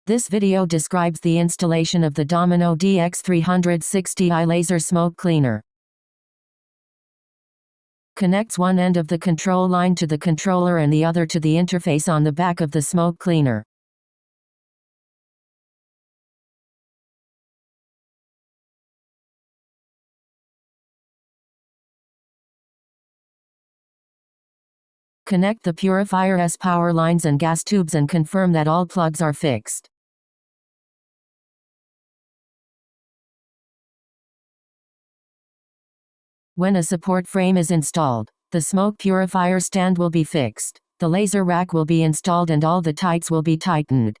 This video describes the installation of the Domino DX360i laser smoke cleaner. Connects one end of the control line to the controller and the other to the interface on the back of the smoke cleaner. Connect the purifier's power lines and gas tubes and confirm that all plugs are fixed. When a support frame is installed, the smoke purifier stand will be fixed, the laser rack will be installed and all the tights will be tightened.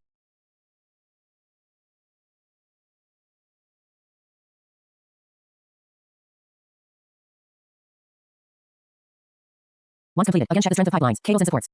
Once completed, again check the strength of pipelines, cables and supports.